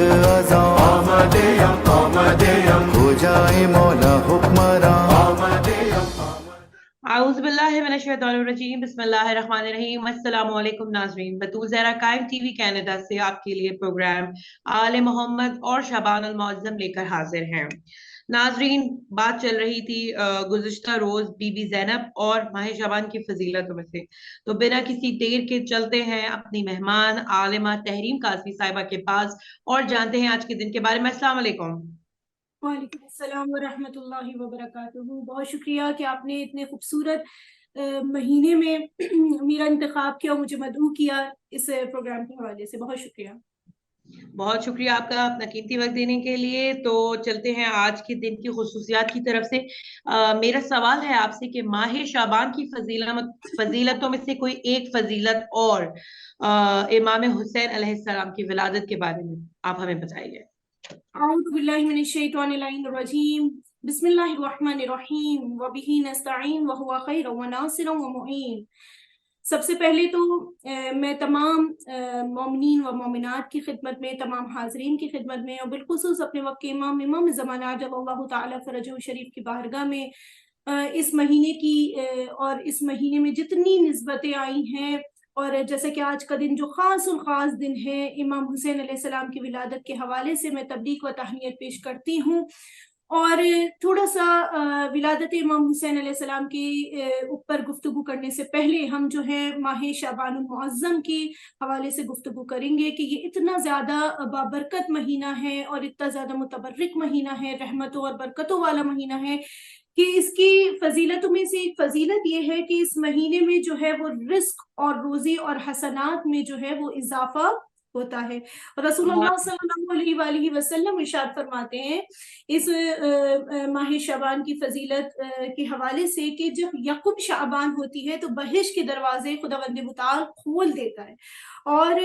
अज़ां, हो जाए मौला हुक्मरां। आऊज़ बिल्लाहि मिनश शैतानिर रजीम, बिस्मिल्लाहिर रहमानिर रहीम। अस्सलामु अलैकुम नाज़रीन, बतूल ज़हरा कायम टीवी कनाडा से आपके लिए प्रोग्राम आले मोहम्मद और शबान अल मुअज़्ज़म लेकर हाजिर हैं। नाज़रीन, बात चल रही थी गुज़िश्ता रोज बीबी ज़ैनब और माह शबान की फजीलतों में से, तो बिना किसी देर के चलते हैं अपनी मेहमान आलिमा तहरीम कासमी साहिबा के पास और जानते हैं आज के दिन के बारे में। अस्सलाम वालेकुम। वालेकुम अस्सलाम व रहमतुल्लाहि व बरकातुहू। बहुत शुक्रिया कि आपने इतने खूबसूरत महीने में मेरा इंतखाब किया और मुझे मदऊ किया इस प्रोग्राम के हवाले से। बहुत शुक्रिया। बहुत शुक्रिया आपका अपना कीमती वक्त देने के लिए। तो चलते हैं आज के दिन की खुसूसियात की तरफ से। मेरा सवाल है आपसे कि माह शाबान की फजीलतों में से कोई एक फजीलत और इमाम हुसैन अलैहिस्सलाम की विलादत के बारे में आप हमें बताइए। औज़ु बिल्लाहि मिनश शैतानिर रजीम, बिस्मिल्लाहिर रहमानिर रहीम, व बिही नस्तईन व हुवा खैरुन व नासिरुन व मुईन। सबसे पहले तो मैं तमाम मोमिनीन व मोमिनात की खिदमत में, तमाम हाजरीन की खिदमत में और बिलखुसूस अपने वक्त के इमाम ज़माना अजलल्लाहु ताला फरजहु शरीफ की बारगाह में इस महीने की और इस महीने में जितनी निस्बतें आई हैं, और जैसे कि आज का दिन जो ख़ास उल ख़ास दिन है इमाम हुसैन अलैहिस्सलाम की विलादत के हवाले से, मैं तबरीक व तहनियत पेश करती हूँ। और थोड़ा सा विलादत इमाम हुसैन अलैहिस्सलाम के ऊपर गुफ्तगू करने से पहले हम जो है माह शाबानुल मुअज़्ज़म के हवाले से गुफ्तगू करेंगे कि ये इतना ज़्यादा बाबरकत महीना है और इतना ज़्यादा मुतबर्रिक महीना है, रहमतों और बरकतों वाला महीना है कि इसकी फजीलतों में से एक फजीलत ये है कि इस महीने में जो है वो रिस्क और रोज़ी और हसनात में जो है वो इजाफा होता है। और रसूलुल्लाह सल्लल्लाहु अलैहि वसल्लम इरशाद फरमाते हैं इस माह शाबान की फजीलत के हवाले से कि जब यकुम शाबान होती है तो बहिश के दरवाजे खुदावंद मुताल खोल देता है और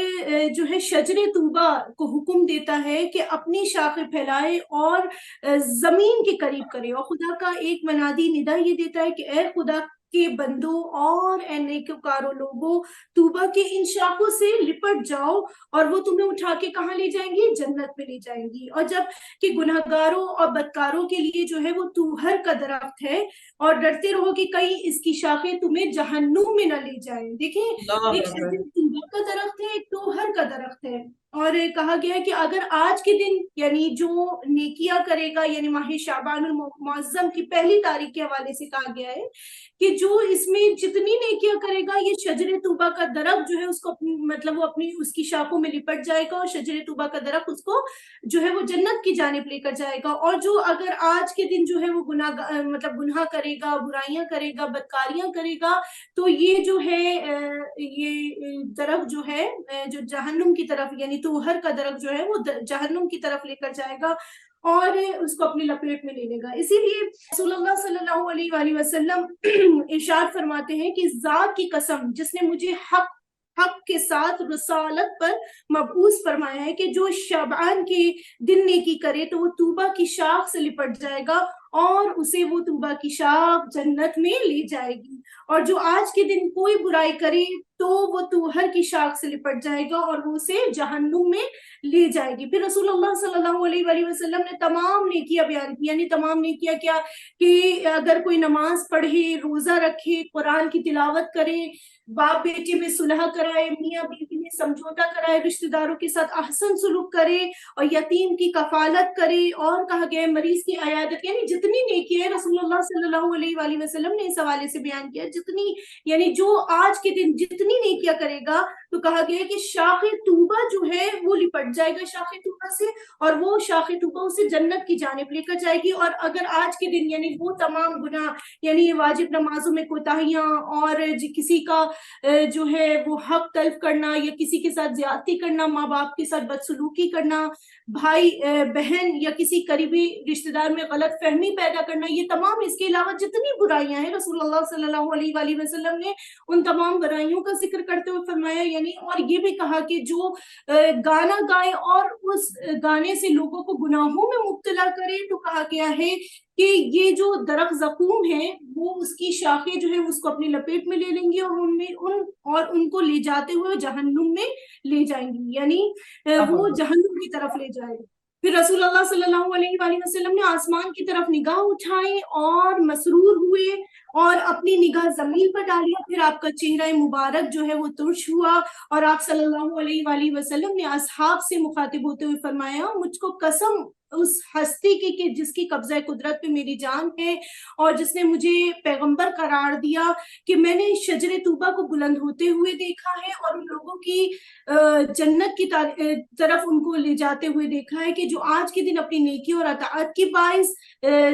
जो है शजरे तूबा को हुक्म देता है कि अपनी शाखें फैलाए और जमीन के करीब करे, और खुदा का एक मनादी निदा ये देता है कि ए खुदा के बंदो और ए नेककारों लोगों, तूबा के इन शाखों से लिपट जाओ और वो तुम्हें उठा के कहाँ ले जाएंगी? जन्नत में ले जाएंगी। और जब कि गुनहगारों और बदकारों के लिए जो है वो तूहर का दरख्त है और डरते रहो कि कहीं इसकी शाखें तुम्हें जहन्नुम में न ले जाएं। देखिए, एक शजर तूबा का दरख्त है, एक तूहर का दरख्त है। और कहा गया है कि अगर आज के दिन यानी जो नेकिया करेगा, यानी माह शाबानुल मुअज़्ज़म की पहली तारीख के हवाले से कहा गया है कि जो इसमें जितनी नेकियां करेगा, ये शजरे तूबा का दरख्त जो है उसको अपनी मतलब वो अपनी उसकी शाखों में लिपट जाएगा और शजरे तूबा का दरख्त उसको जो है वो जन्नत की जानिब लेकर जाएगा। और जो अगर आज के दिन जो है वो गुनाह करेगा, बुराइयां करेगा, बदकारियां करेगा, तो ये जो है ये दरख्त जो है जो जहन्नुम की तरफ, यानी तूहर का दरख्त जो है वो जहन्नुम की तरफ लेकर जाएगा और उसको अपनी लपेट में ले लेगा। इसीलिए रसूलुल्लाह सल्लल्लाहु अलैहि वसल्लम इरशाद फरमाते हैं कि ज़ात की कसम जिसने मुझे हक के साथ रसालत पर मबूस फरमाया है कि जो शबान के दिन नेकी करे तो वो तूबा की शाख से लिपट जाएगा और उसे वो तूबा की शाख जन्नत में ले जाएगी, और जो आज के दिन कोई बुराई करे तो वो तूहर की शाख से लिपट जाएगा और वो उसे जहन्नुम में ले जाएगी। फिर रसूलुल्लाह सल्लल्लाहु अलैहि वसल्लम ने तमाम नेकियां बयान की, यानी तमाम नेकियां क्या कि अगर कोई नमाज पढ़े, रोजा रखे, कुरान की तिलावत करे, बाप बेटे में सुलह कराए, मियाँ बीवी में समझौता कराए, रिश्तेदारों के साथ अहसन सुलूक करे और यतीम की कफालत करे, और कहा गया मरीज की अयादत, यानी जितनी नेकियां रसूलुल्लाह सल्लल्लाहु अलैहि वसल्लम ने इस हवाले से बयान किया, जितनी यानी जो आज के दिन जितनी नेकियां करेगा, तो कहा गया कि शाखे तूबा जो है वो लिपट जाएगा शाखे तूबा से और वो शाखे तूबा उसे जन्नत की जानिब लेकर जाएगी। और अगर आज के दिन यानी वो तमाम गुनाह, यानी वाजिब नमाजों में कोताहियां और किसी का जो है वो हक तल्फ करना या किसी के साथ ज्यादती करना, माँ बाप के साथ बदसलूकी करना, भाई बहन या किसी करीबी रिश्तेदार में गलत फहमी पैदा करना, ये तमाम इसके अलावा जितनी बुराइयां हैं रसूलुल्लाह सल्लल्लाहु अलैहि वसल्लम ने उन तमाम बुराइयों का जिक्र करते हुए फरमाया, यानी और ये भी कहा कि जो गाना गाए और उस गाने खाने से लोगों को गुनाहों में मुब्तला करे, तो कहा गया है कि ये जो दरख्त ज़क़ूम है वो उसकी शाखें जो है उसको अपनी लपेट में ले लेंगी और उनको ले जाते हुए जहन्नुम में ले जाएंगी, यानी वो जहन्नुम की तरफ ले जाएगी। फिर रसूलुल्लाह सल्लल्लाहु अलैहि वसल्लम ने आसमान की तरफ निगाह उठाई और मसरूर हुए और अपनी निगाह जमीन पर डाली। फिर आपका चेहरा मुबारक जो है वो तुर्श हुआ और आप सल्लल्लाहु अलैहि वसल्लम ने असहाब से मुखातिब होते हुए फरमाया, मुझको कसम उस हस्ती की कि जिसकी कब्जा कुदरत पे मेरी जान है और जिसने मुझे पैगंबर करार दिया, कि मैंने शजरे तूबा को बुलंद होते हुए देखा है और उन लोगों की जन्नत की तरफ उनको ले जाते हुए देखा है कि जो आज के दिन अपनी नेकी और अताअत की बाइस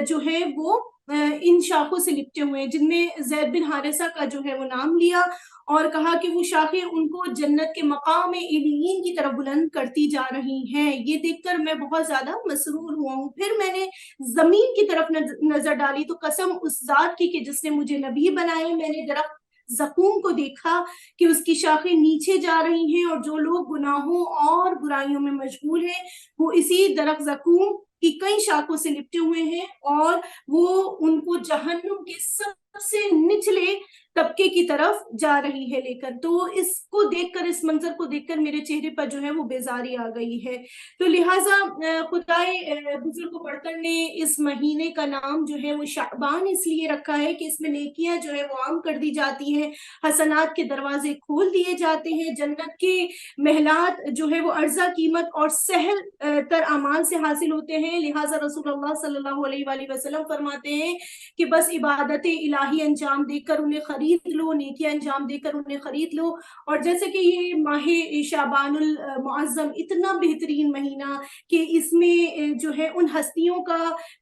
जो है वो इन शाखों से लिपटे हुए हैं, जिनमें ज़ैद बिन हारिसा का जो है वो नाम लिया और कहा कि वो शाखें उनको जन्नत के मकाम इलीयीन की तरफ बुलंद करती जा रही हैं। ये देखकर मैं बहुत ज्यादा मसरूर हुआ हूँ। फिर मैंने जमीन की तरफ नजर डाली तो कसम उस जात की कि जिसने मुझे नबी बनाए, मैंने दरख्त ज़क़ूम को देखा कि उसकी शाखें नीचे जा रही हैं और जो लोग गुनाहों और बुराइयों में मशगूल हैं वो इसी दरख्त ज़क़ूम की कई शाखों से लिपटे हुए हैं और वो उनको जहन्नुम के सबसे निचले तबके की तरफ जा रही है लेकर। तो इसको देखकर, इस मंजर को देखकर मेरे चेहरे पर जो है वो बेजारी आ गई है। तो लिहाजा खुदाए बुजुर्ग बरतर ने इस महीने का नाम जो है वो शाबान इसलिए रखा है कि इसमें नेकियां जो है वो आम कर दी जाती हैं, हसनात के दरवाजे खोल दिए जाते हैं, जन्नत के महलात जो है वो अर्जा कीमत और सहल तर अमाल से हासिल होते हैं। लिहाजा रसूलुल्लाह सल्लल्लाहु अलैहि वसल्लम फरमाते हैं कि बस इबादत इलाही अंजाम देकर उन्हें खरीद लो, नेकियां अंजाम देकर उन्हें खरीद लो। और जैसे कि ये माहे शाबानुल मुअज्जम इतना बेहतरीन महीना कि इसमें जो है उन हस्तियों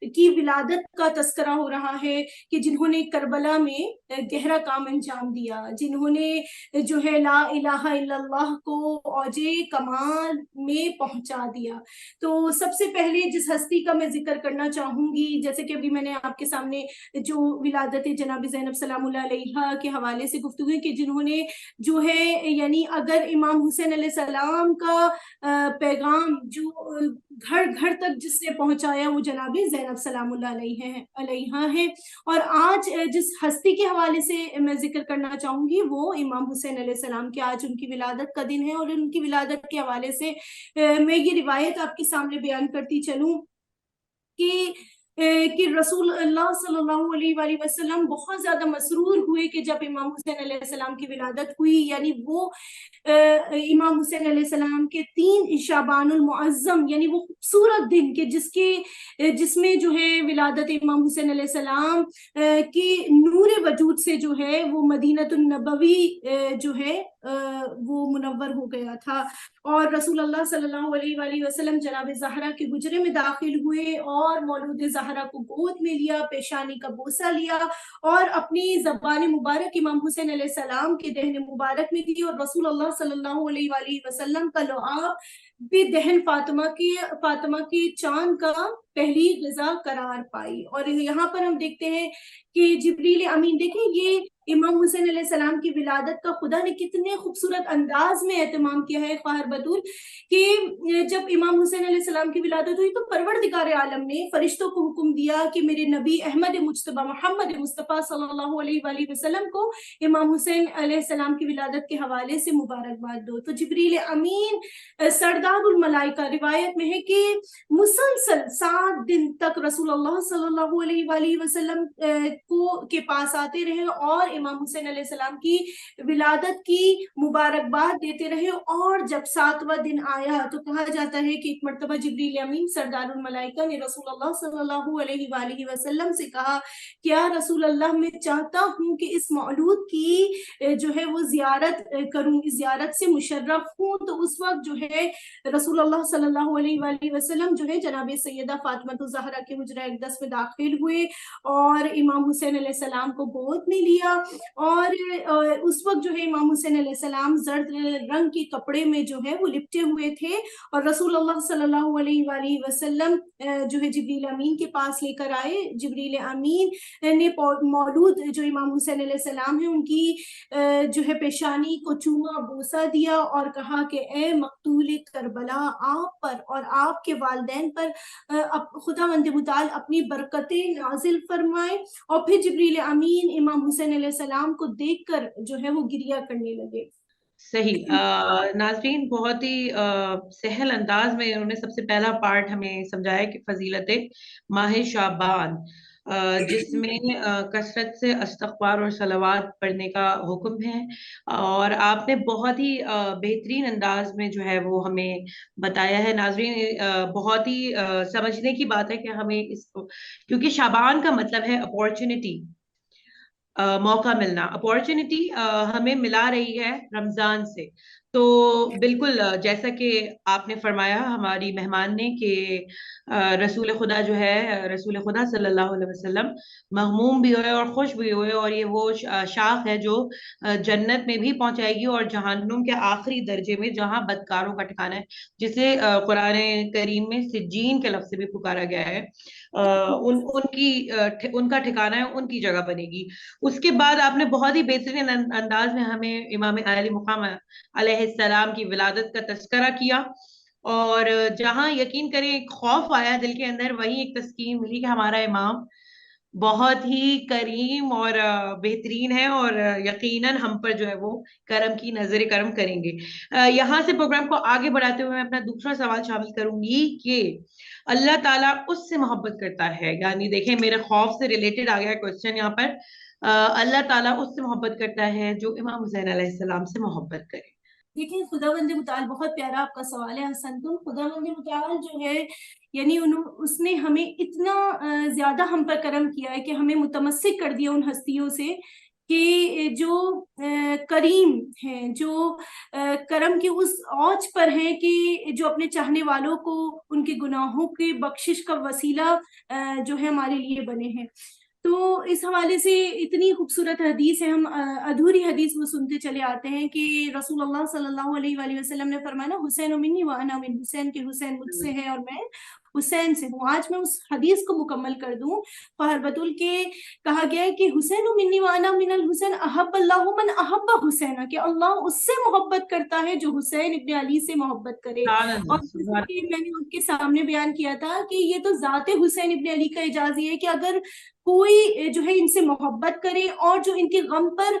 की विलादत का तस्करा हो रहा है कि जिन्होंने करबला में गहरा काम अंजाम दिया, जिन्होंने जो है ला इलाहा इल्लल्लाह को औजे कमाल में पहुंचा दिया। तो सबसे पहले जिस हस्ती का मैं जिक्र करना चाहूंगी, जैसे कि अभी मैंने आपके सामने जो विलादत जनाब ज़ैनब सलामुल्लाह अलैहा के हवाले से गुफ्तगू है कि जिन्होंने जो है यानी अगर इमाम हुसैन अलैहिस्सलाम का पैगाम जो घर घर तक जिसने पहुंचाया वो जनाब ज़ैनब सलामुल्लाह अलैहा है। और आज जिस हस्ती के हवाले से मैं जिक्र करना चाहूंगी वो इमाम हुसैन अलैहिस्सलाम के आज उनकी विलादत का दिन है। और उनकी विलादत के हवाले से मैं ये रिवायत आपके सामने बयान करती चलूं कि रसूल अल्लाह सल्लल्लाहु अलैहि वसल्लम बहुत ज्यादा मसरूर हुए कि जब इमाम हुसैन अलैहिस्सलाम की विलादत हुई, यानी वो इमाम हुसैन अलैहिस्सलाम के 3 शाबानुल मुअज्जम यानी वो खूबसूरत दिन के जिसमें जो है विलादत इमाम हुसैन अलैहिस्सलाम की नूर वजूद से जो है वो मदीनतुन नबवी जो है वो मुनव्वर हो गया था। और रसूल अल्लाह सल्लल्लाहु अलैहि वसल्लम जनाब ज़हरा के हुजरे में दाखिल हुए और मौलूद ज़हरा को गोद में लिया, पेशानी का बोसा लिया और अपनी ज़बान मुबारक इमाम हुसैन अलैहिस्सलाम के दहन मुबारक में दी और रसूल अल्लाह सल्लल्लाहु अलैहि वसल्लम का लुआब भी दहन फातिमा के चांद का पहली ग़िज़ा करार पाई। और यहाँ पर हम देखते हैं कि जिब्रील अमीन, देखें ये इमाम हुसैन अलैहिस्सलाम की विलादत का खुदा ने कितने खूबसूरत अंदाज में एहतमाम किया है ख्वाहिर बतूल कि जब इमाम हुसैन अलैहिस्सलाम की विलादत हुई तो परवरदिगार आलम ने फरिश्तों को हुक्म दिया कि मेरे नबी अहमद मुज्तबा मोहम्मद मुस्तफ़ा सल्लल्लाहु अलैहि वसल्लम को इमाम हुसैन अलैहिस्सलाम की विलादत के हवाले से मुबारकबाद दो। तो जिब्रील अमीन सरदारुल मलाइका रिवायत में है कि मुसलसल 7 दिन तक रसूलुल्लाह सल्लल्लाहु अलैहि वसल्लम के पास आते रहे और इमाम हुसैन अलैहिस्सलाम की विलादत की मुबारकबाद देते रहे। और जब 7वां दिन आया तो कहा जाता है कि एक मर्तबा जिब्रील अमीन सरदारुल मलाइका ने रसूलुल्लाह सल्लल्लाहु अलैहि वसल्लम से कहा, क्या रसूल अल्लाह, मैं चाहता हूँ कि इस मौलूद की जो है वो जियारत करूँ, इस जियारत से मुशर्रफ हूँ। तो उस वक्त जो है रसूलुल्लाह सल्लल्लाहु अलैहि वसल्लम जो है जनाब सैयदा फातिमा ज़हरा के हुजरा अक़दस में दाखिल हुए और इमाम हुसैन अलैहिस्सलाम को गोद में लिया اور اس وقت جو ہے امام حسین علیہ السلام زرد رنگ کے کپڑے میں جو ہے وہ لپٹے ہوئے تھے، اور رسول اللہ صلی اللہ علیہ وآلہ وسلم جو ہے جبریل امین کے پاس لے کر آئے۔ جبریل امین نے مولود جو امام حسین علیہ السلام ہیں ان کی جو ہے پیشانی کو چوما، بوسہ دیا اور کہا کہ اے مقتول کربلا، آپ پر اور آپ کے والدین پر خداوند متعال اپنی برکتیں نازل فرمائے۔ اور پھر جبریل امین امام حسین علیہ السلام کو دیکھ کر جو ہے وہ گریہ کرنے لگے۔ صحیح ناظرین، بہت ہی سہل انداز میں انہوں نے سب سے پہلا پارٹ ہمیں سمجھایا کہ فضیلت ماہ شعبان، جس میں کثرت سے استغفار اور صلوات پڑھنے کا حکم ہے، اور آپ نے بہت ہی بہترین انداز میں جو ہے وہ ہمیں بتایا ہے۔ ناظرین، بہت ہی سمجھنے کی بات ہے کہ ہمیں اس کو، کیونکہ شعبان کا مطلب ہے اپورچونٹی، موقع ملنا، اپورچونٹی ہمیں ملا رہی ہے رمضان سے۔ تو بالکل جیسا کہ آپ نے فرمایا ہماری مہمان نے کہ رسول خدا جو ہے، رسول خدا صلی اللہ علیہ وسلم مغموم بھی ہوئے اور خوش بھی ہوئے، اور یہ وہ شاخ ہے جو جنت میں بھی پہنچائے گی اور جہنم کے آخری درجے میں جہاں بدکاروں کا ٹھکانہ ہے، جسے قرآن کریم میں سجین کے لفظ سے بھی پکارا گیا ہے، ان کا ٹھکانہ ہے، ان کی جگہ بنے گی۔ اس کے بعد آپ نے بہت ہی بہترین انداز میں ہمیں امام علی مقام علیہ السلام کی ولادت کا تذکرہ کیا، اور جہاں یقین کریں ایک خوف آیا دل کے اندر، وہیں ایک تسکین ملی کہ ہمارا امام بہت ہی کریم اور بہترین ہے، اور یقیناً ہم پر جو ہے وہ کرم کی نظر کرم کریں گے۔ یہاں سے پروگرام کو آگے بڑھاتے ہوئے میں اپنا دوسرا سوال شامل کروں گی کہ اللہ تعالیٰ اس سے محبت کرتا ہے، یعنی دیکھیں میرے خوف سے ریلیٹڈ آ گیا کوشچن یہاں پر، اللہ تعالیٰ اس سے محبت کرتا ہے جو امام حسین علیہ السلام سے محبت کرے۔ دیکھیں خداوند متعال، بہت پیارا آپ کا سوال ہے حسن تم۔ خداوند متعال جو ہے یعنی اس نے ہمیں اتنا زیادہ ہم پر کرم کیا ہے کہ ہمیں متمسک کر دیا ان ہستیوں سے کہ جو کریم ہیں، جو کرم کی اس اوج پر ہیں کہ جو اپنے چاہنے والوں کو ان کے گناہوں کے بخشش کا وسیلہ جو ہے ہمارے لیے بنے ہیں۔ تو اس حوالے سے اتنی خوبصورت حدیث ہے، ہم ادھوری حدیث وہ سنتے چلے آتے ہیں کہ رسول اللہ صلی اللہ علیہ وآلہ وسلم نے فرمایا نا، حسین منی وانا من حسین، کہ حسین مجھ سے ہے اور میں حسین سے ہوں۔ آج میں اس حدیث کو مکمل کر دوں، فہر بطول کے کہا گیا ہے کہ حسین منی وانا من الحسین احب اللہ من احب حسین، کہ اللہ اس سے محبت کرتا ہے جو حسین ابن علی سے محبت کرے۔ اور جیسا کہ میں نے آپ کے سامنے بیان کیا تھا کہ یہ تو ذات حسین ابن علی کا اعجاز یہ ہے کہ اگر کوئی جو ہے ان سے محبت کرے اور جو ان کے غم پر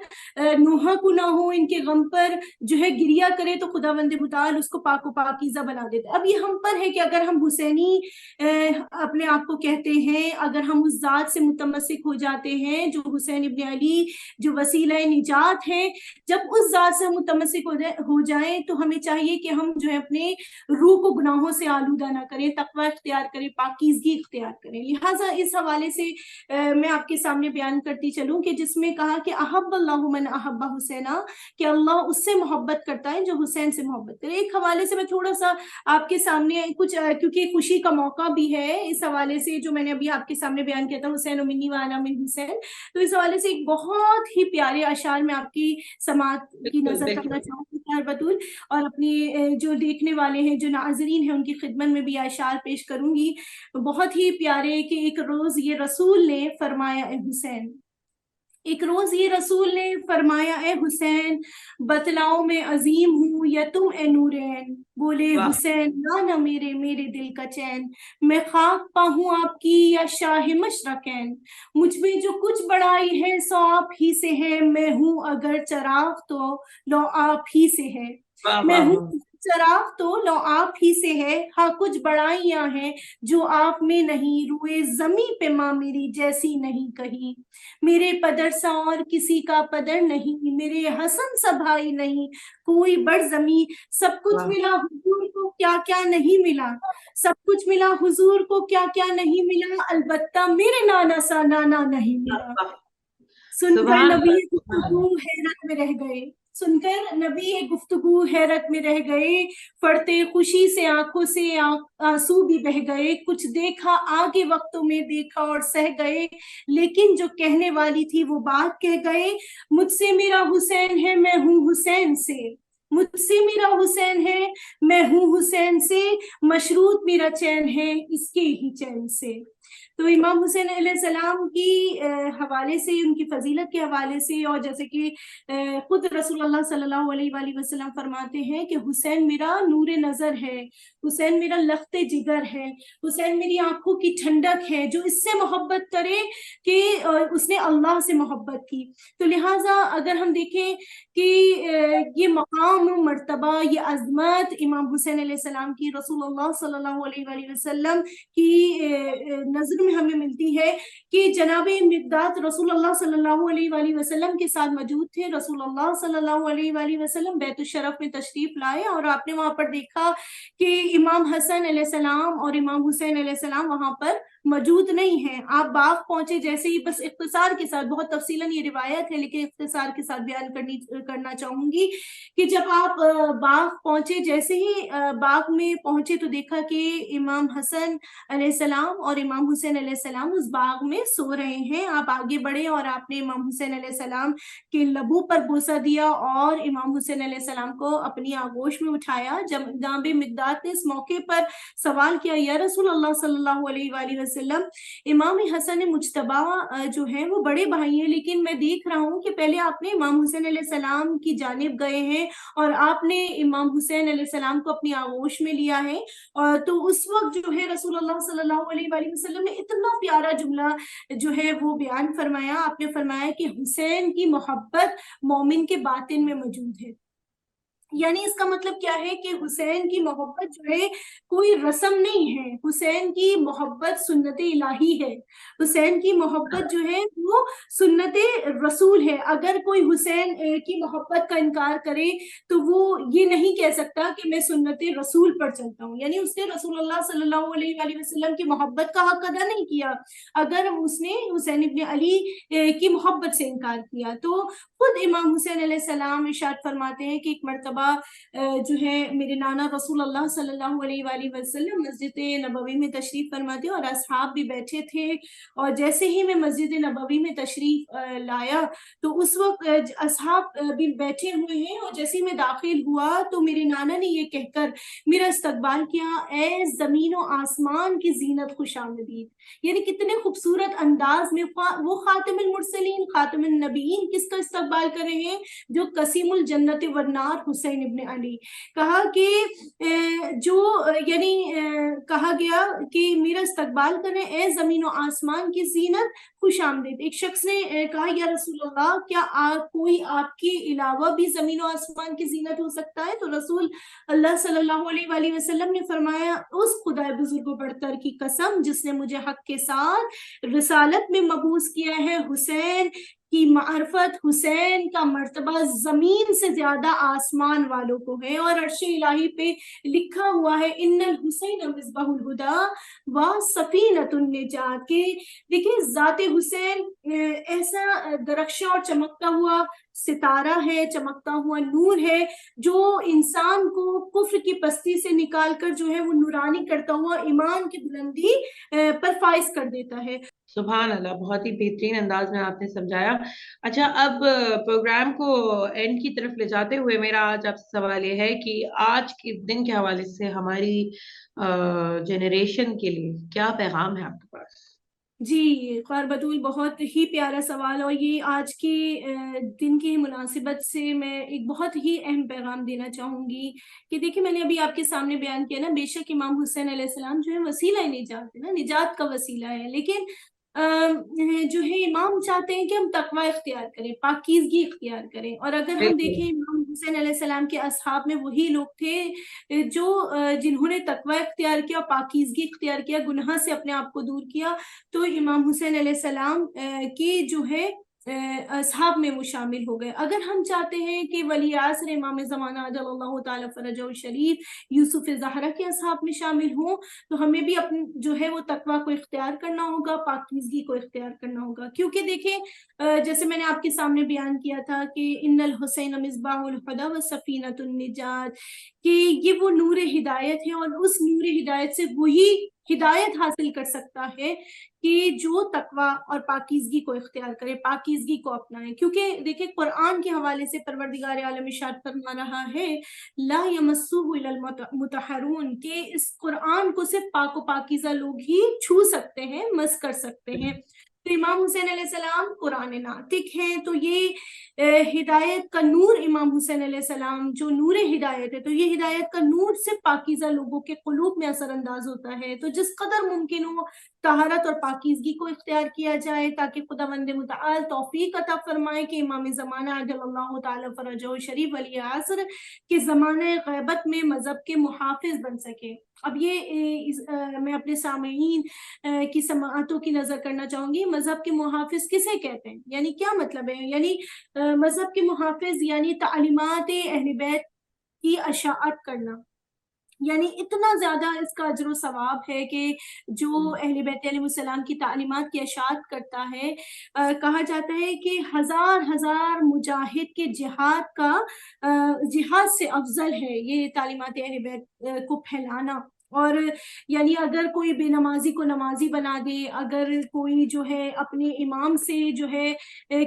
نوحہ کو نہ ہو، ان کے غم پر جو ہے گریہ کرے، تو خداوند متعال اس کو پاک و پاکیزہ بنا دیتا ہے۔ اب یہ ہم پر ہے کہ اگر ہم حسینی اپنے آپ کو کہتے ہیں، اگر ہم اس ذات سے متمسک ہو جاتے ہیں جو حسین ابن علی جو وسیلہ نجات ہے، جب اس ذات سے ہم متمسک ہو جائیں تو ہمیں چاہیے کہ ہم جو ہے اپنے روح کو گناہوں سے آلودہ نہ کریں، تقوی اختیار کریں، پاکیزگی اختیار کریں۔ لہٰذا اس حوالے سے میں آپ کے سامنے بیان کرتی چلوں کہ جس میں کہا کہ احب اللہ من احب حسینہ، کہ اللہ اس سے محبت کرتا ہے جو حسین سے محبت کرے۔ ایک حوالے سے میں تھوڑا سا آپ کے سامنے کچھ، کیونکہ خوشی کا موقع بھی ہے، اس حوالے سے جو میں نے ابھی آپ کے سامنے بیان کیا تھا حسین منی وانا من حسین، تو اس حوالے سے ایک بہت ہی پیارے اشعار میں آپ کی سماعت کی نظر کرنا چاہوں گی بطول، اور اپنے جو دیکھنے والے ہیں، جو ناظرین ہیں، ان کی خدمت میں بھی اشعار پیش کروں گی بہت ہی پیارے کہ ایک روز یہ رسول نے فرمایا اے حسین، ایک روز یہ رسول نے فرمایا اے حسین، بتلاؤ میں عظیم ہوں یا تم اے نورین، بولے حسین نہ میرے دل کا چین، میں خاک پا ہوں آپ کی یا شاہ مشرقین، مجھ میں جو کچھ بڑائی ہے سو آپ ہی سے ہے، میں ہوں اگر چراغ تو لو آپ ہی سے ہے، میں ہوں چراغ تو لو آپ ہی سے ہے، ہاں کچھ بڑائیاں ہیں جو آپ میں نہیں، روئے زمیں پہ ماں میری جیسی نہیں کہیں، میرے پدر سا اور کسی کا پدر نہیں، میرے حسن سا بھائی نہیں کوئی بڑ زمیں، سب کچھ ملا حضور کو کیا کیا نہیں ملا، سب کچھ ملا حضور کو کیا کیا نہیں ملا، البتہ میرے نانا سا نانا نہیں ملا۔ سن کر نبی گفتگو حیرت میں رہ گئے، सुनकर नबी ये गुफ्तगू हैरत में रह गए, पढ़ते खुशी से आंखों से आंसू भी बह गए। कुछ देखा आगे वक्तों में देखा और सह गए, लेकिन जो कहने वाली थी वो बात कह गए। मुझसे मेरा हुसैन है, मैं हूँ हुसैन से, मुझसे मेरा हुसैन है, मैं हूँ हुसैन से, मशरूत मेरा चैन है इसके ही चैन से। तो इमाम हुसैन अलैहिस्सलाम की हवाले से, उनकी फजीलत के हवाले से, और जैसे कि खुद रसूलुल्लाह सल्लल्लाहु अलैहि वसल्लम फरमाते हैं कि हुसैन मेरा नूर नजर है, हुसैन मेरा लख्ते जिगर है, हुसैन मेरी आंखों की ठंडक है, जो इससे मोहब्बत करे कि उसने अल्लाह से मोहब्बत की। तो लिहाजा अगर हम देखें कि ये मकाम, मर्तबा, ये अजमत इमाम हुसैन अलैहिस्सलाम की रसूलुल्लाह सल्लल्लाहु अलैहि वसल्लम की नजर में हमें मिलती है कि जनाब मिक़दाद रसूलुल्लाह सल्लल्लाहु अलैहि वसल्लम के साथ मौजूद थे। रसूलुल्लाह सल्लल्लाहु अलैहि वसल्लम बैतुश शरफ में तशरीफ लाए और आपने वहां पर देखा कि इमाम हसन अलैहिस्सलाम और इमाम हुसैन अलैहिस्सलाम वहां पर मौजूद नहीं है। आप बाग पहुंचे जैसे ही, बस इख्तिसार के साथ, बहुत तफसीलन ये रिवायत है लेकिन इख्तिसार के साथ बयान करना चाहूंगी कि जब आप बाग पहुंचे, जैसे ही बाग में पहुंचे तो देखा कि इमाम हसन अलैहिस्सलाम और इमाम हुसैन अलैहिस्सलाम उस बाग में सो रहे हैं। आप आगे बढ़े और आपने इमाम हुसैन अलैहिस्सलाम के लबों पर बोसा दिया और इमाम हुसैन अलैहिस्सलाम को अपनी आगोश में उठाया। जनाब मिक़दाद ने इस मौके पर सवाल किया, या रसूल अल्लाह सल्लल्लाहु अलैहि वसल्लम, इमाम हसन मुज्तबा जो है वो बड़े भाई हैं, लेकिन मैं देख रहा हूँ कि पहले आपने इमाम हुसैन अलैहिस्सलाम की जानिब गए हैं और आपने इमाम हुसैन अलैहिस्सलाम को अपनी आगोश में लिया है। और तो उस वक्त जो है रसूलुल्लाह सल्लल्लाहु अलैहि वसल्लम ने इतना प्यारा जुमला जो है वो बयान फरमाया। आपने फरमाया कि हुसैन की मोहब्बत मोमिन के बातिन में मौजूद है। यानी इसका मतलब क्या है कि हुसैन की मोहब्बत जो है कोई रस्म नहीं है, हुसैन की मोहब्बत सुन्नत इलाही है, हुसैन की मोहब्बत जो है वो सुन्नत रसूल है। अगर कोई हुसैन की मोहब्बत का इनकार करे तो वो ये नहीं कह सकता कि मैं सुन्नत रसूल पर चलता हूँ, यानी उसने रसूलुल्लाह सल्लल्लाहु अलैहि वसल्लम की मोहब्बत का हक अदा नहीं किया अगर उसने हुसैन इब्न अली की मोहब्बत से इनकार किया। तो खुद इमाम हुसैन अलैहिस्सलाम इरशाद फरमाते हैं कि एक मर्तबा जो है मेरे नाना रसूलुल्लाह सल्लल्लाहु अलैहि वसल्लम मस्जिद नबवी में तशरीफ फरमाते और असहाब भी बैठे थे, और जैसे ही मैं मस्जिद नबवी में तशरीफ लाया तो उस वक्त असहाब भी बैठे हुए हैं, और जैसे ही मैं दाखिल हुआ तो मेरे नाना ने ये कहकर मेरा इस्तकबाल किया, ए जमीन और आसमान की जीनत खुशामदीद। यानी कितने खूबसूरत अंदाज में वो खातिमुल मुरसलीन, खातिमुन नबीयीन किसका इस्तकबाल कर रहे हैं, जो कसीमुल जन्नत वन्नार हुसैन इब्न अली। कहा कि जो यानी कहा गया कि मेरा इस्तकबाल कर रहे हैं ए जमीन और आसमान की जीनत खुशामदीद। एक शख्स ने कहा, या रसूलुल्लाह, क्या कोई आपके अलावा भी जमीन और आसमान की जीनत हो सकता है? तो रसूल अल्लाह सल्लल्लाहु अलैहि वसल्लम ने फरमाया, उस खुदा बुजुर्ग बरतर की कसम जिसने मुझे हक के साथ रिसालत में मबूस किया है, हुसैन की मार्फत, हुसैन का मर्तबा जमीन से ज्यादा आसमान वालों को है। और अर्श इलाही पे लिखा हुआ है, इन्नल हुसैन मिस्बाहुल हुदा व सफीनतुन निजात के। देखिए जाते हुसैन ऐसा दरख्शा और चमकता हुआ सितारा है, चमकता हुआ नूर है, जो इंसान को कुफ्र की पस्ती से निकाल कर जो है वो नूरानी करता हुआ ईमान की बुलंदी पर फाइज कर देता है। सुभान अल्लाह, बहुत ही बेहतरीन अंदाज में आपने समझाया। अच्छा, अब प्रोग्राम को एंड की तरफ ले जाते हुए मेरा आज आपसे सवाल ये है कि आज के दिन के हवाले से हमारी जनरेशन के लिए क्या पैगाम है आपके पास? जी ख्वार बतूल, बहुत ही प्यारा सवाल, और ये आज के दिन की मुनासिबत से मैं एक बहुत ही अहम पैगाम देना चाहूँगी कि देखिए, मैंने अभी आपके सामने बयान किया ना, बेशक इमाम हुसैन अलैहिस्सलाम जो है वसीला निजात है ना, निजात का वसीला है, लेकिन जो है इमाम चाहते हैं कि हम तकवा इख्तियार करें, पाकीज़गी इख्तियार करें। और अगर हम देखें, इमाम हुसैन अलैहिस्सलाम के असहाब में वही लोग थे जो जिन्होंने तकवा इख्तियार किया, पाकीज़गी इख्तियार किया, गुनाह से अपने आप को दूर किया। तो इमाम हुसैन अलैहिस्सलाम की जो है असहाब में वो शामिल हो गए। अगर हम चाहते हैं कि वली असर इमाम ज़माना अजलल्लाहु ताला फरजहु शरीफ यूसुफ ज़हरा के असहाब में शामिल हों, तो हमें भी अपने जो है वो तकवा को इख्तियार करना होगा, पाकीज़गी को इख्तियार करना होगा। क्योंकि देखें जैसे मैंने आपके सामने बयान किया था कि इन्नल हुसैन मिस्बाहुल हुदा व सफीनतुन निजात, कि ये वो नूर हिदायत है और उस नूर हिदायत से वही हिदायत हासिल कर सकता है कि जो तकवा और पाकीज़गी को इख्तियार करे, पाकीज़गी को अपनाए। क्योंकि देखिए कुरान के हवाले से परवरदिगार आलम इरशाद फरमा रहा है ला यमस्सुहु इल्लल मुतहहरून, कि इस कुरान को सिर्फ पाक व पाकीज़ा लोग ही छू सकते हैं, मस कर सकते हैं। तो इमाम हुसैन अलैहिस्सलाम कुरान नातिक हैं, तो ये हिदायत का नूर इमाम हुसैन अलैहिस्सलाम जो नूर हिदायत है, तो ये हिदायत का नूर सिर्फ पाकीज़ा लोगों के कुलूब में असरअंदाज होता है। तो जिस कदर मुमकिन हो तहारत और पाकीज़गी को इख्तियार किया जाए, ताकि खुदावंद मुतआल तौफीक अता फरमाए कि इमाम ज़माना अजलल्लाहु ताला फरजहु शरीफ वली असर के ज़माने ग़ैबत में मज़हब के मुहाफ़िज़ बन सके। अब ये मैं अपने सामईन की समाअतों की नज़र करना चाहूँगी। मज़हब के मुहाफ़िज़ किसे कहते हैं, यानी क्या मतलब है? यानी मज़हब के मुहाफ़िज़ यानी तालीमात अहले बैत की अशाअत करना, यानी इतना ज़्यादा इसका अज्र सवाब है कि जो अहले बैत अलैहिस्सलाम की तालीमात की अशाअत करता है, कहा जाता है कि हज़ार मुजाहिद के जिहाद से अफजल है ये तालीमात अहले बैत को फैलाना। और यानी अगर कोई बेनमाजी को नमाजी बना दे, अगर कोई जो है अपने इमाम से जो है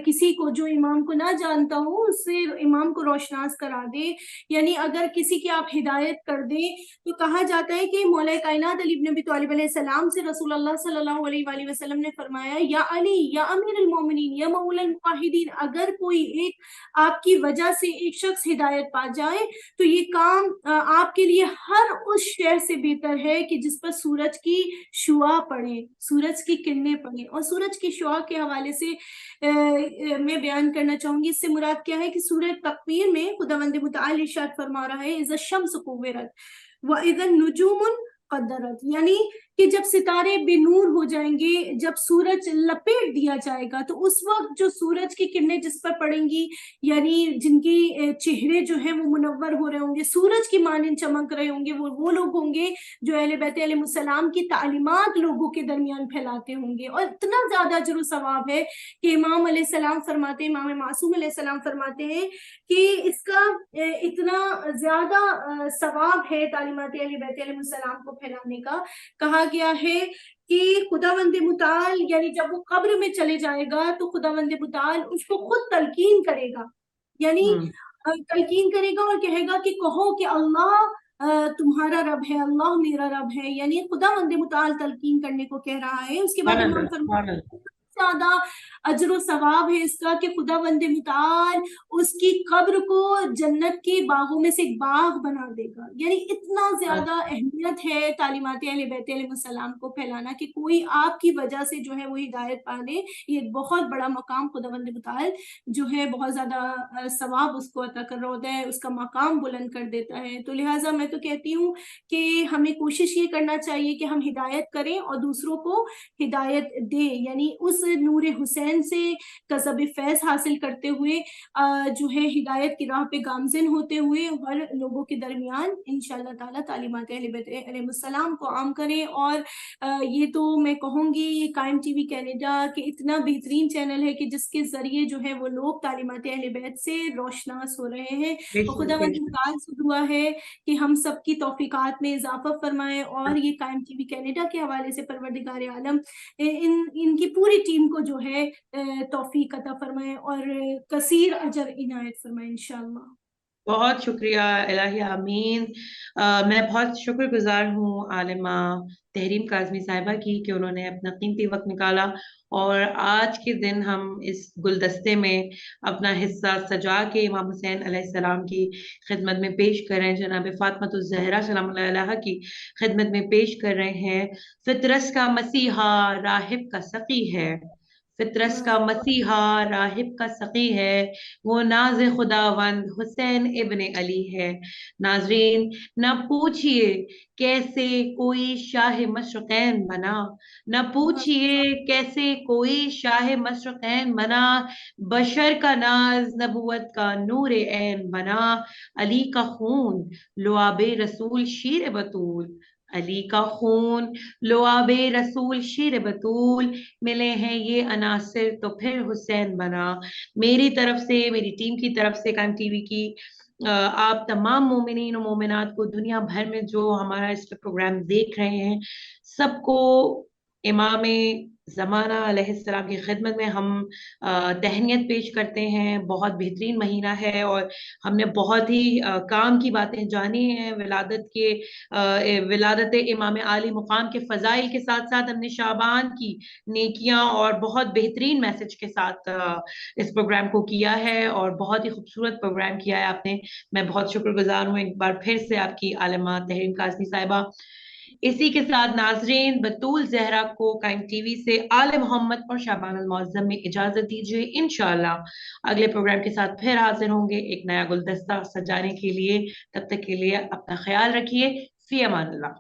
किसी को जो इमाम को ना जानता हो उससे इमाम को रोशनास करा दे, यानी अगर किसी की आप हिदायत कर दें, तो कहा जाता है कि मौला कायनात अली इब्न अबी तालिब अलैहिस्सलाम से रसूलुल्लाह सल्लल्लाहु अलैहि वसल्लम ने फरमाया या अली या अमीरुल मोमिनीन या मौला मुवाहिदीन, अगर कोई एक आपकी वजह से एक शख्स हिदायत पा जाए तो ये काम आपके लिए हर उस शहर से बेहतर है कि जिस पर सूरज की शुआ पड़े, सूरज की किरणें पड़े। और सूरज की शुआ के हवाले से मैं बयान करना चाहूंगी, इससे मुराद क्या है कि सूरज तकवीर में खुदावंद मुतआल इरशाद फरमा रहा है इज़ा शम्स कुव्विरत व इज़ा नुजूमुन क़द्दरत, यानी कि जब सितारे बेनूर हो जाएंगे, जब सूरज लपेट दिया जाएगा, तो उस वक्त जो सूरज की किरणें जिस पर पड़ेंगी, यानी जिनकी चेहरे जो हैं वो मुनव्वर हो रहे होंगे, सूरज की मानिंद चमक रहे होंगे, वो लोग होंगे जो अहले बैत अलैहिस्सलाम की तालीमात लोगों के दरमियान फैलाते होंगे। और इतना ज्यादा अजर सवाब है कि इमाम अलैहिस्सलाम फरमाते हैं, इमाम मासूम अलैहिस्सलाम फरमाते हैं कि इसका इतना ज्यादा सवाब है तालीमात अहले बैत अलैहिस्सलाम को फैलाने का। कहा गया है कि खुदावंद मुताल यानी जब वो कब्र में चले जाएगा तो खुदावंद मुताल उसको खुद तलकीन करेगा, यानी तलकीन करेगा और कहेगा कि कहो कि अल्लाह तुम्हारा रब है, अल्लाह मेरा रब है, यानी खुदावंद मुताल तलकीन करने को कह रहा है। उसके बाद इमाम फरमाते ज्यादा अजर सवाब है इसका कि खुदावंद मुताल उसकी कब्र को जन्नत के बागों में से एक बाग बना देगा। यानी इतना ज्यादा अहमियत है तालीमात अहले बैत अलैहिस्सलाम को फैलाना कि कोई आपकी वजह से जो है वो हिदायत पा ले, ये एक बहुत बड़ा मकाम खुदावंद मुताल जो है बहुत ज्यादा सवाब उसको अता कर रहा होता है, उसका मकाम बुलंद कर देता है। तो लिहाजा मैं तो कहती हूँ कि हमें कोशिश ये करना चाहिए कि हम हिदायत करें और दूसरों को हिदायत दें, यानी उस नूर हुसैन से कज़ब फैज़ हासिल करते हुए जो है हिदायत की राह पे गामज़िन होते हुए हर लोगों के दरमियान इंशाअल्लाह ताला तालीमात अहले बैत अलैहिस्सलाम को आम करें। और ये तो मैं कहूँगी ये कायम टीवी कनाडा के इतना बेहतरीन चैनल है कि जिसके जरिए जो है वो लोग तालीमात अहले बैत से रोशनास हो रहे हैं। और खुदावंद मुताल से दुआ है कि हम सब की तौफीकात में इजाफा फरमाए और ये कायम टीवी कनाडा के हवाले से परवरदिगार आलम इनकी पूरी टीम को जो है तौफीक अता फरमाए और कसीर अजर इनायत फरमाए इंशाअल्लाह। बहुत शुक्रिया इलाही आमीन। मैं बहुत शुक्रगुजार हूँ आलिमा तहरीम काज़मी साहिबा की कि उन्होंने अपना कीमती वक्त निकाला और आज के दिन हम इस गुलदस्ते में अपना हिस्सा सजा के इमाम हुसैन अलैहिस्सलाम की खिदमत में पेश कर रहे हैं, जनाब फातिमा ज़हरा सलामुल्लाह अलैहा की खिदमत में पेश कर रहे हैं। फितरस का मसीहा राहिब का सकी है, فطرت کا مسیحا، راہب کا سقی ہے، وہ ناز خداوند حسین ابن علی ہے۔ ناظرین، نہ پوچھئے کیسے کوئی شاہ مشرقین بنا، نہ پوچھئے کیسے کوئی شاہ مشرقین بنا، بشر کا ناز نبوت کا نور عین بنا، علی کا خون لعاب رسول شیر بطول، علی کا خون لعاب رسول شیر بطول، ملے ہیں یہ عناصر تو پھر حسین بنا۔ میری طرف سے، میری ٹیم کی طرف سے، قائم ٹی وی کی آپ تمام مومنین و مومنات کو، دنیا بھر میں جو ہمارا اس پروگرام دیکھ رہے ہیں، سب کو امام زمانہ علیہ السلام کی خدمت میں ہم تہنیت پیش کرتے ہیں۔ بہت بہترین مہینہ ہے اور ہم نے بہت ہی کام کی باتیں جانی ہیں، ولادت امام عالی مقام کے فضائل کے ساتھ ساتھ ہم نے شعبان کی نیکیاں اور بہت بہترین میسج کے ساتھ اس پروگرام کو کیا ہے، اور بہت ہی خوبصورت پروگرام کیا ہے آپ نے۔ میں بہت شکر گزار ہوں ایک بار پھر سے آپ کی عالمہ تحریم قاسمی صاحبہ۔ اسی کے ساتھ ناظرین، بطول زہرا کو قائم ٹی وی سے آل محمد اور شعبان المعظم میں اجازت دیجیے۔ انشاءاللہ اگلے پروگرام کے ساتھ پھر حاضر ہوں گے ایک نیا گلدستہ سجانے کے لیے۔ تب تک کے لیے اپنا خیال رکھیے۔ فی امان اللہ۔